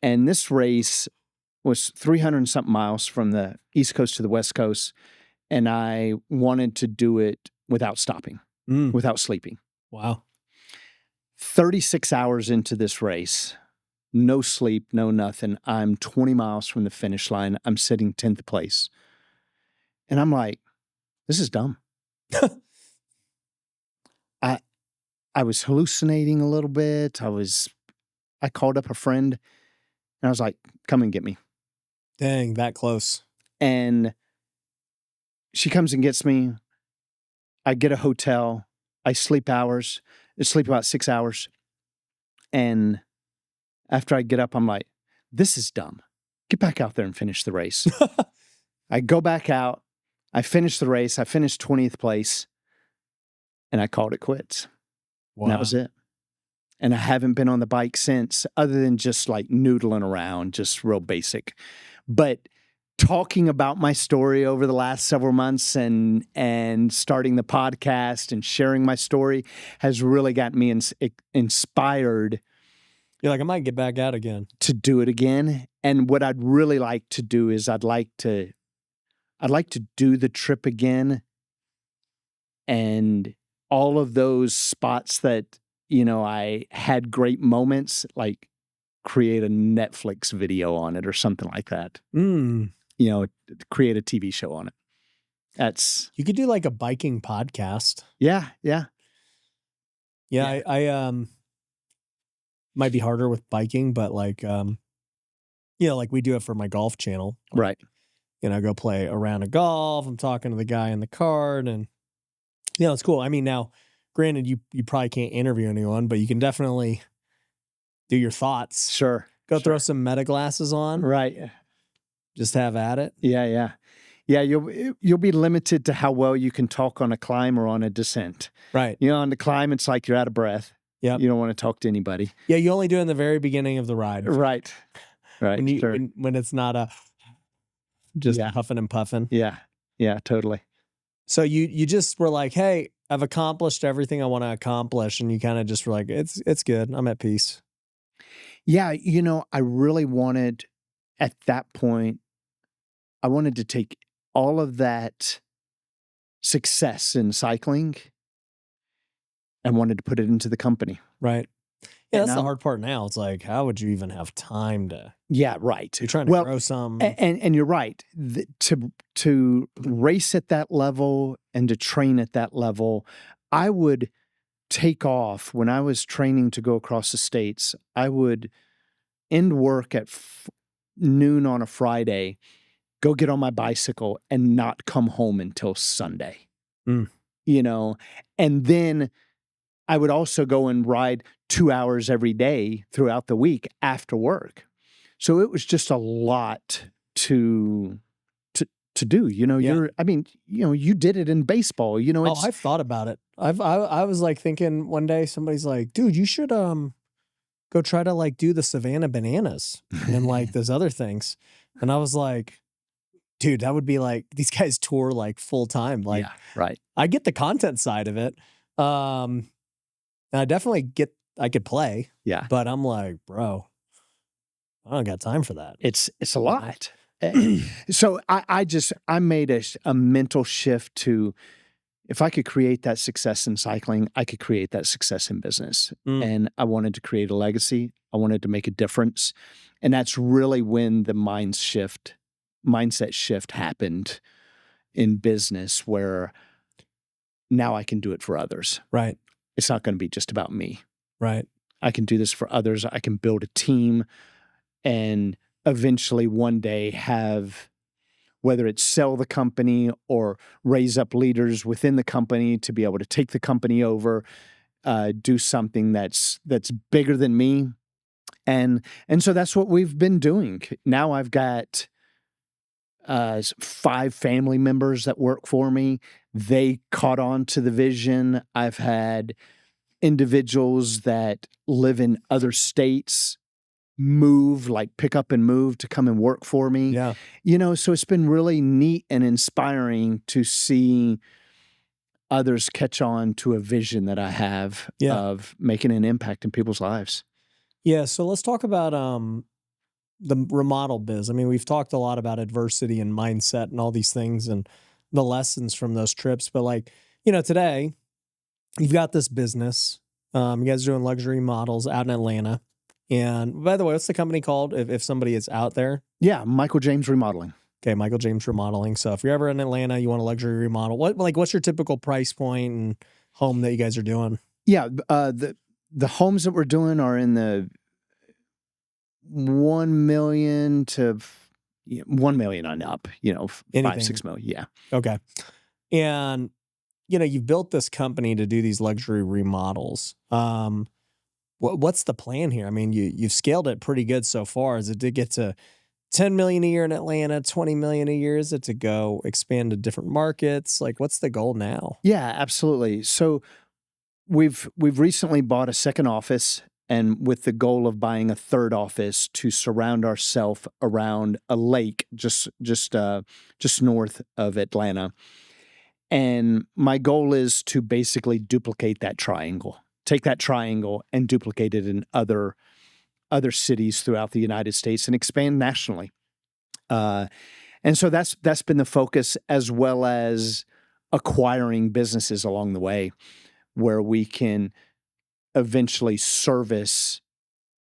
And this race was 300 and something miles from the East Coast to the West Coast. And I wanted to do it without stopping, without sleeping. Wow. 36 hours into this race, no sleep, no nothing. I'm 20 miles from the finish line. I'm sitting 10th place. And I'm like, this is dumb. I was hallucinating a little bit. I called up a friend and I was like, come and get me. Dang, that close. And she comes and gets me. I get a hotel. I sleep about 6 hours. And after I get up, I'm like, this is dumb. Get back out there and finish the race. I go back out. I finish the race. I finished 20th place. And I called it quits. Wow. And that was it. And I haven't been on the bike since, other than just like noodling around, just real basic. But talking about my story over the last several months and starting the podcast and sharing my story has really got me inspired. You're like, I might get back out again. To do it again. And what I'd really like to do is I'd like to do the trip again, and all of those spots that I had great moments, like create a Netflix video on it or something like that. Mm. Create a TV show on it. That's You could do like a biking podcast. yeah. Yeah, Yeah. I might be harder with biking, but like like we do it for my golf channel. Like, Right. Go play a round of golf. I'm talking to the guy in the cart, and it's cool. I mean, now, granted, you probably can't interview anyone, but you can definitely do your thoughts. Sure. Go throw some meta glasses on. Right. Just have at it. Yeah. You'll be limited to how well you can talk on a climb or on a descent. Right. On the climb, it's like you're out of breath. Yeah. You don't want to talk to anybody. Yeah, you only do it in the very beginning of the ride. Right. Sure. When it's not just huffing and puffing. Yeah, totally. So you just were like, hey, I've accomplished everything I want to accomplish, and you kind of just were like, it's good. I'm at peace. Yeah, I really wanted at that point, I wanted to take all of that success in cycling and wanted to put it into the company. Right. Yeah, that's the hard part now. It's like, how would you even have time to? Yeah, right. You're trying to grow some. And you're right. To race at that level and to train at that level, I would take off when I was training to go across the states. I would end work at noon on a Friday, go get on my bicycle and not come home until Sunday. Mm. And then I would also go and ride 2 hours every day throughout the week after work. So it was just a lot to do. You did it in baseball. I've thought about it. I was like thinking one day, somebody's like, dude, you should go try to like do the Savannah Bananas and like those other things. And I was like, dude, that would be like, these guys tour like full time. Like, yeah, right. I get the content side of it. And I definitely I could play. Yeah. But I'm like, bro, I don't got time for that. It's a lot. So I made a mental shift to, if I could create that success in cycling, I could create that success in business. And I wanted to create a legacy. I wanted to make a difference. And that's really when the mindset shift happened in business, where now I can do it for others. Right. It's not going to be just about me. Right. I can do this for others. I can build a team and eventually one day have, whether it's sell the company or raise up leaders within the company to be able to take the company over, do something that's bigger than me. And so that's what we've been doing. Now I've got 5 family members that work for me. They caught on to the vision. I've had individuals that live in other states pick up and move to come and work for me. Yeah. So it's been really neat and inspiring to see others catch on to a vision that I have of making an impact in people's lives. Yeah. So let's talk about the remodel biz. I mean, we've talked a lot about adversity and mindset and all these things and the lessons from those trips. But like, today you've got this business. You guys are doing luxury models out in Atlanta. And by the way, what's the company called if somebody is out there? Yeah, Michael James Remodeling. Okay, Michael James Remodeling. So if you're ever in Atlanta, you want a luxury remodel, what's your typical price point and home that you guys are doing? Yeah, the homes that we're doing are in the $1 million to $1 million on up, Anything. 5-6 million. Yeah. Okay. And you've built this company to do these luxury remodels. What's the plan here? I mean, you've scaled it pretty good so far. Is it to get to 10 million a year in Atlanta, 20 million a year? Is it to go expand to different markets? Like, what's the goal now? Yeah, absolutely. So we've recently bought a second office, and with the goal of buying a third office to surround ourselves around a lake just north of Atlanta. And my goal is to basically duplicate that triangle. Take that triangle and duplicate it in other cities throughout the United States and expand nationally. And so that's been the focus, as well as acquiring businesses along the way where we can eventually service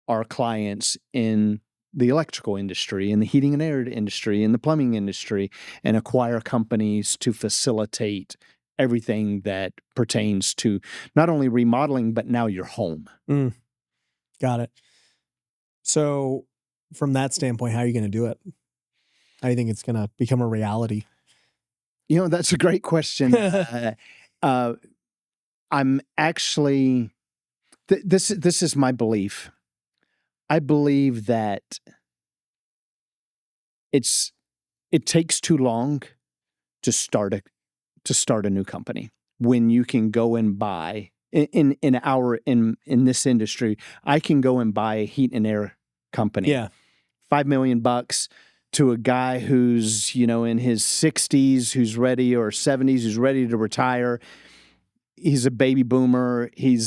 our clients in the electrical industry, in the heating and air industry, in the plumbing industry, and acquire companies to facilitate everything that pertains to not only remodeling, but now your home. Got it. So from that standpoint, how are you going to do it? How do you think it's going to become a reality? That's a great question. I'm actually, this is my belief. I believe that it takes too long to start a new company when you can go and buy in this industry. I can go and buy a heat and air company. Yeah. $5 million to a guy who's, in his 60s, who's ready, or 70s, who's ready to retire. He's a baby boomer. He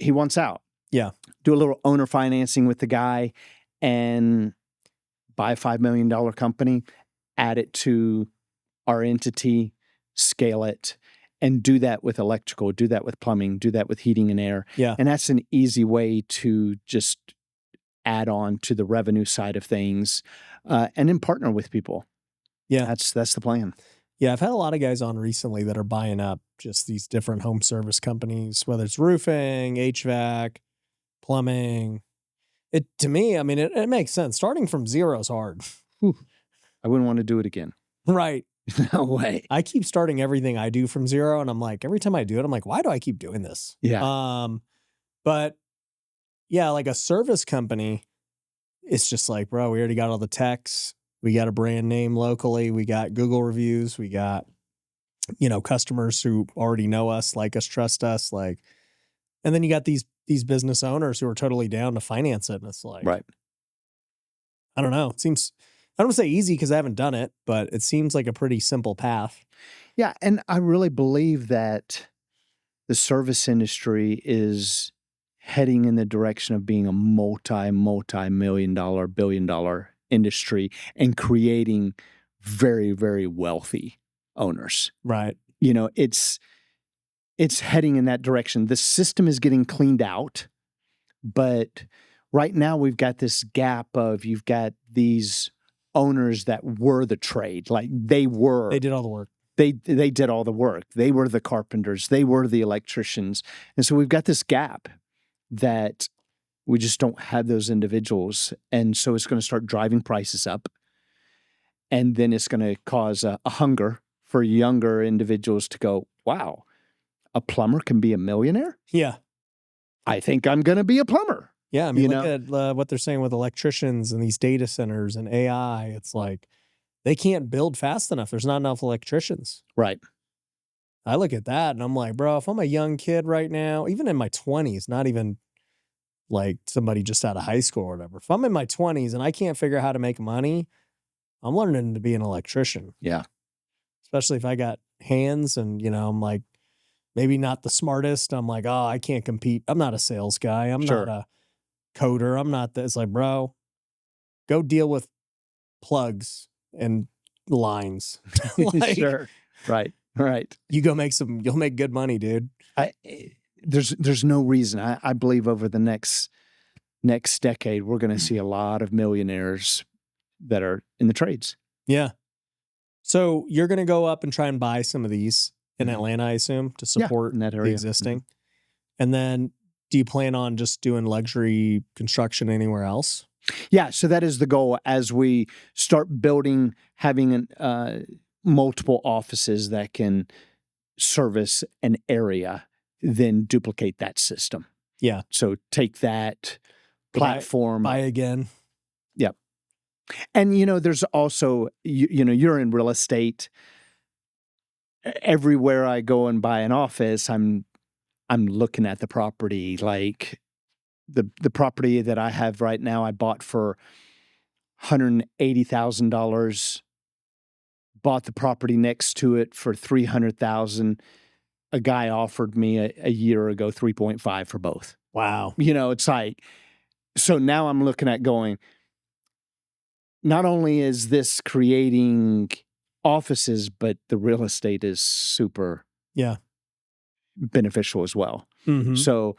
wants out. Yeah. Do a little owner financing with the guy and buy a $5 million company, add it to our entity, scale it, and do that with electrical, do that with plumbing, do that with heating and air. Yeah. And that's an easy way to just add on to the revenue side of things, and then partner with people. Yeah. That's the plan. Yeah, I've had a lot of guys on recently that are buying up just these different home service companies, whether it's roofing, HVAC, plumbing. To me, I mean, it makes sense. Starting from zero is hard. I wouldn't want to do it again. Right. No way. I keep starting everything I do from zero, and I'm like, every time I do it, I'm like, why do I keep doing this? Yeah. But yeah, like a service company, it's just like, bro, we already got all the techs. We got a brand name locally. We got Google reviews. We got, customers who already know us, like us, trust us. Like, and then you got these business owners who are totally down to finance it. And it's like, Right. I don't know. It seems, I don't want to say easy because I haven't done it, but it seems like a pretty simple path. Yeah. And I really believe that the service industry is heading in the direction of being a multi-million dollar, billion-dollar industry and creating very, very wealthy owners. Right. It's heading in that direction. The system is getting cleaned out, but right now we've got this gap of you've got these owners that were the trade. Like they did all the work. They did all the work. They were the carpenters. They were the electricians. And so we've got this gap that we just don't have those individuals. And so it's going to start driving prices up. And then it's going to cause a hunger for younger individuals to go, wow, a plumber can be a millionaire? Yeah. I think I'm going to be a plumber. Yeah. I mean, look at what they're saying with electricians and these data centers and AI. It's like they can't build fast enough. There's not enough electricians. Right. I look at that and I'm like, bro, if I'm a young kid right now, even in my 20s, not even like somebody just out of high school or whatever. If I'm in my 20s and I can't figure out how to make money, I'm learning to be an electrician. Yeah. Especially if I got hands and, I'm like, maybe not the smartest. I'm like, oh, I can't compete. I'm not a sales guy. I'm not a coder. I'm not this. Like, bro, go deal with plugs and lines. Like, sure. Right. You'll make good money, dude. There's no reason. I believe over the next decade, we're going to see a lot of millionaires that are in the trades. Yeah. So you're going to go up and try and buy some of these in Atlanta, I assume, to support in that the area. existing. Mm-hmm. And then do you plan on just doing luxury construction anywhere else? Yeah. So that is the goal as we start building, having multiple offices that can service an area, then duplicate that system. Yeah. So take that platform. Buy again. Yep. And, there's also, you're in real estate. Everywhere I go and buy an office, I'm looking at the property. Like the property that I have right now, I bought for $180,000. Bought the property next to it for $300,000. A guy offered me a year ago 3.5 for both. Wow. It's like, so now I'm looking at going, not only is this creating offices, but the real estate is super beneficial as well. Mm-hmm. So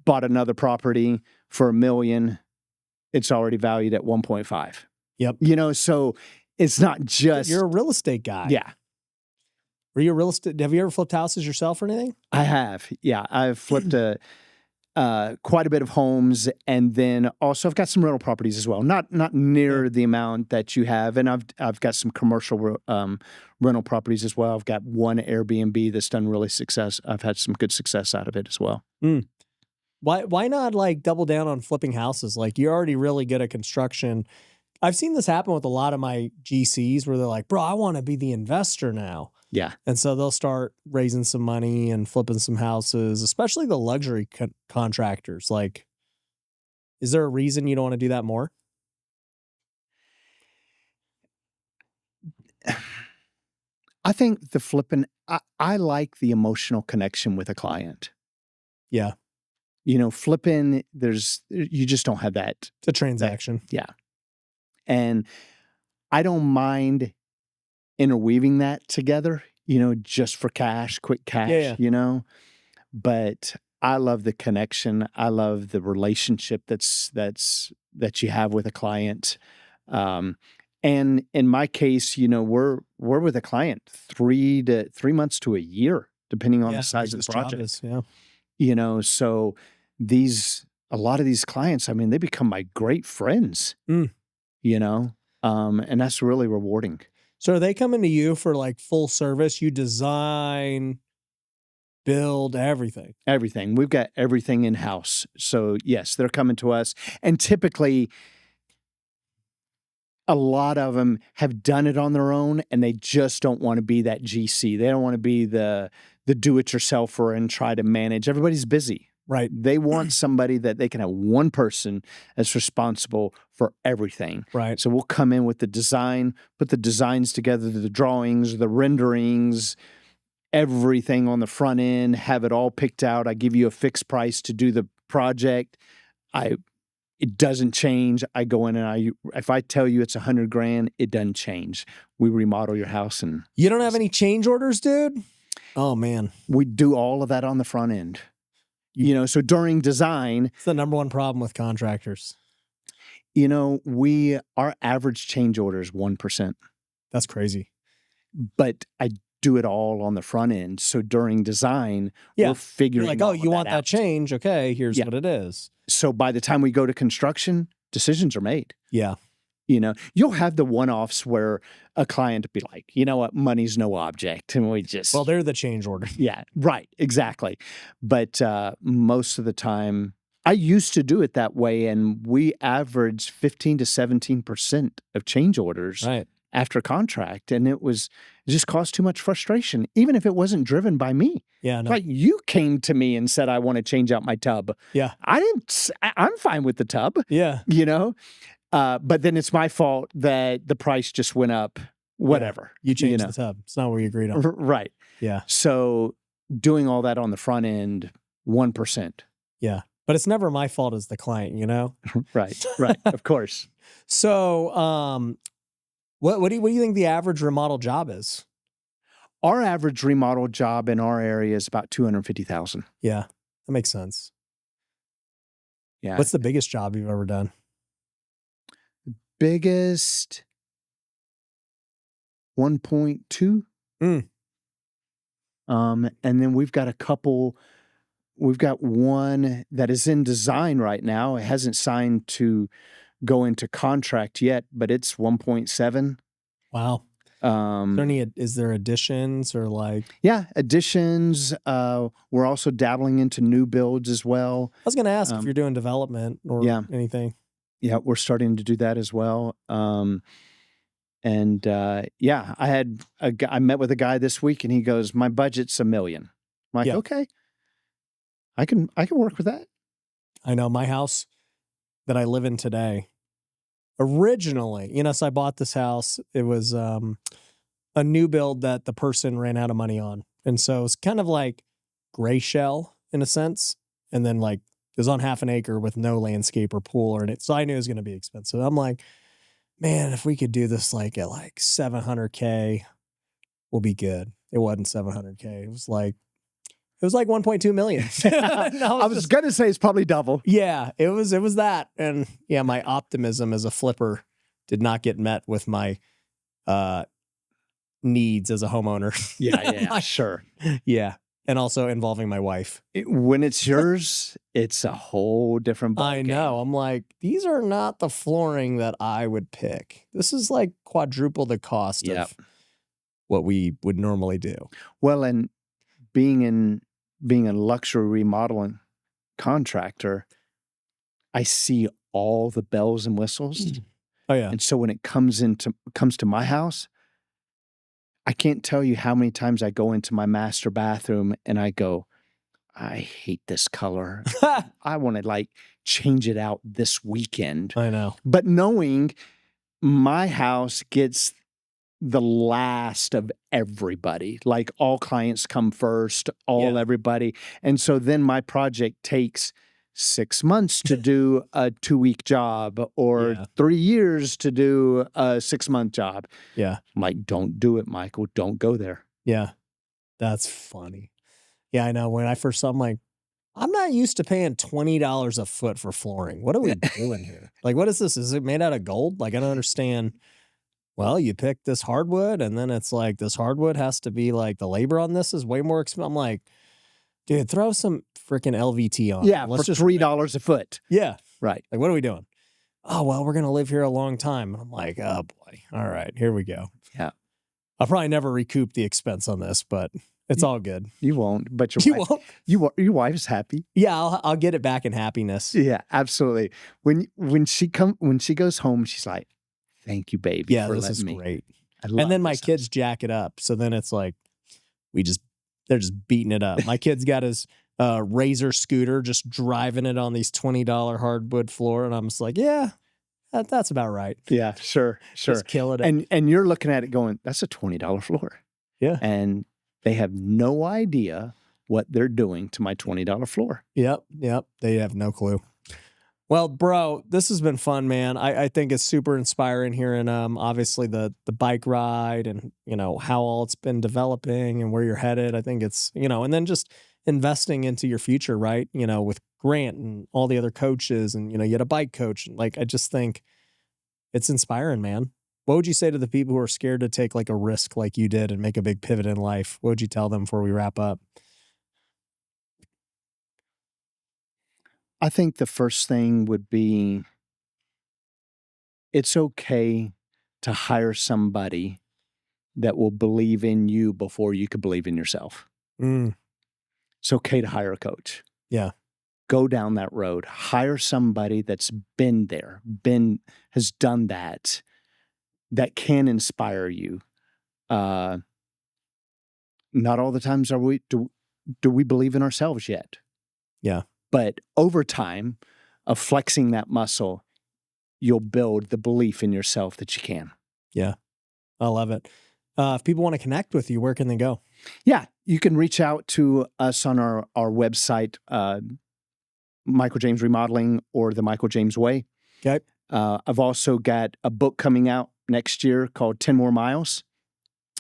bought another property for $1 million. It's already valued at 1.5. Yep. You know, so it's not just. You're a real estate guy. Yeah. Were you a real estate? Have you ever flipped houses yourself or anything? I have. Yeah. I've flipped quite a bit of homes, and then also I've got some rental properties as well. Not near the amount that you have, and I've got some commercial rental properties as well. I've got one Airbnb that's done really success. I've had some good success out of it as well. Mm. Why not like double down on flipping houses? Like you're already really good at construction. I've seen this happen with a lot of my GCs where they're like, bro, I want to be the investor now. Yeah. And so they'll start raising some money and flipping some houses, especially the luxury contractors. Like, is there a reason you don't want to do that more? I think the flipping, I like the emotional connection with a client. Yeah. You know, flipping, you just don't have that. It's a transaction. Yeah. And I don't mind interweaving that together, you know, just for cash, quick cash, you know, but I love the connection. I love the relationship that you have with a client. And in my case, you know, we're with a client 3 months to a year, depending on the size of the project. You know, so a lot of these clients, I mean, they become my great friends, you know, and that's really rewarding. So are they coming to you for like full service? You design, build, everything? Everything. We've got everything in-house. So yes, they're coming to us. And typically, a lot of them have done it on their own, and they just don't want to be that GC. They don't want to be the do-it-yourselfer and try to manage. Everybody's busy. Right. They want somebody that they can have one person that's responsible for everything. Right. So we'll come in with the design, put the designs together, the drawings, the renderings, everything on the front end, have it all picked out. I give you a fixed price to do the project. It doesn't change. I go in and if I tell you it's $100,000, it doesn't change. We remodel your house, and you don't have any change orders, dude? Oh man. We do all of that on the front end. You know, so during design, it's the number one problem with contractors. You know, our average change order is 1%. That's crazy. But I do it all on the front end. So during design, we're figuring like, oh, you want that change? Okay, here's what it is. So by the time we go to construction, decisions are made. Yeah. You know, you'll have the one-offs where a client will be like, you know what, money's no object. And we just... Well, they're the change order. Yeah, right, exactly. But most of the time, I used to do it that way, and we averaged 15 to 17% of change orders after contract. And it just caused too much frustration, even if it wasn't driven by me. Yeah, no. Like, you came to me and said, I want to change out my tub. Yeah. I'm fine with the tub. Yeah. You know? But then it's my fault that the price just went up, whatever. Yeah, you changed the tub. It's not what we agreed on. Right. Yeah. So doing all that on the front end, 1%. Yeah. But it's never my fault as the client, you know? Right. Of course. So what do you think the average remodel job is? Our average remodel job in our area is about $250,000. Yeah. That makes sense. Yeah. What's the biggest job you've ever done? Biggest 1.2. And then we've got one that is in design right now. It hasn't signed to go into contract yet, but it's 1.7. Wow. Is there additions or like? Yeah, additions. We're also dabbling into new builds as well. I was going to ask if you're doing development or anything. Yeah, we're starting to do that as well. I met with a guy this week, and he goes, "My budget's $1 million." I'm like, okay, I can work with that. I know my house that I live in today. Originally, so I bought this house. It was a new build that the person ran out of money on, and so it's kind of like gray shell in a sense, and then like. It was on half an acre with no landscape or pool or anything. So I knew it was going to be expensive. I'm like, man, if we could do this like at like $700K, we'll be good. It wasn't $700K. It was like, It was like 1.2 million. I was going to say it's probably double. Yeah, it was that. And yeah, my optimism as a flipper did not get met with my needs as a homeowner. Yeah, sure. Yeah. And also involving my wife. When it's yours, it's a whole different ballgame. I know. I'm like, these are not the flooring that I would pick. This is like quadruple the cost of what we would normally do. Well, and being a luxury remodeling contractor, I see all the bells and whistles. Oh yeah. And so when it comes to my house, I can't tell you how many times I go into my master bathroom and I go, I hate this color. I want to like change it out this weekend. I know. But knowing my house gets the last of everybody, like all clients come first, everybody. And so then my project takes 6 months to do a 2-week job or 3 years to do a 6-month job. Yeah. I'm like, don't do it, Michael. Don't go there. Yeah. That's funny. Yeah, I know. When I first saw, I'm like, I'm not used to paying $20 a foot for flooring. What are we doing here? Like, what is this? Is it made out of gold? Like, I don't understand. Well, you pick this hardwood, and then it's like this hardwood has to be like the labor on this is way more expensive. I'm like, dude, throw some freaking LVT on. Yeah, Let's for $3 a foot. Yeah. Right. Like, what are we doing? Oh, well, we're going to live here a long time. And I'm like, oh, boy. All right, here we go. Yeah. I'll probably never recoup the expense on this, but it's all good. You won't, but You won't? Your wife's happy. Yeah, I'll get it back in happiness. Yeah, absolutely. When she goes home, she's like, "Thank you, baby." Yeah, for this is letting me. great. And then my kids jack it up. So then it's like, they're just beating it up. My kid's got his Razor scooter, just driving it on these $20 hardwood floor. And I'm just like, yeah, that's about right. Yeah, sure. Just killing it. And you're looking at it going, that's a $20 floor. Yeah. And they have no idea what they're doing to my $20 floor. Yep. They have no clue. Well, bro, this has been fun, man. I think it's super inspiring hearing obviously the bike ride and, how all it's been developing and where you're headed. I think it's, and then just investing into your future, right? With Grant and all the other coaches and, you had a bike coach. Like, I just think it's inspiring, man. What would you say to the people who are scared to take like a risk like you did and make a big pivot in life? What would you tell them before we wrap up? I think the first thing would be, it's okay to hire somebody that will believe in you before you could believe in yourself. It's okay to hire a coach. Yeah. Go down that road. Hire somebody that's been there, has done that can inspire you. Not all the times do we believe in ourselves yet. Yeah. But over time of flexing that muscle, you'll build the belief in yourself that you can. Yeah. I love it. If people want to connect with you, where can they go? Yeah. You can reach out to us on our website, Michael James Remodeling or the Michael James Way. Okay. I've also got a book coming out next year called 10 More Miles.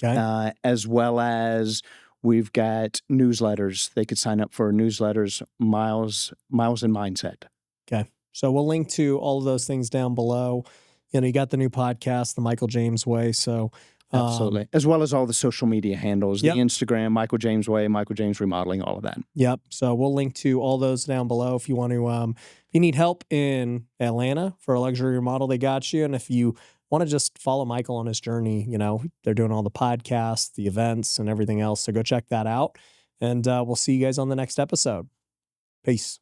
Okay. As well as we've got newsletters. They could sign up for newsletters, Miles and Mindset. Okay. So we'll link to all of those things down below. You got the new podcast, The Michael James Way. So absolutely. As well as all the social media handles, the Instagram, Michael James Way, Michael James Remodeling, all of that. Yep. So we'll link to all those down below. If you want to, if you need help in Atlanta for a luxury remodel, they got you. And if you want to just follow Michael on his journey, they're doing all the podcasts, the events, and everything else. So go check that out. And we'll see you guys on the next episode. Peace.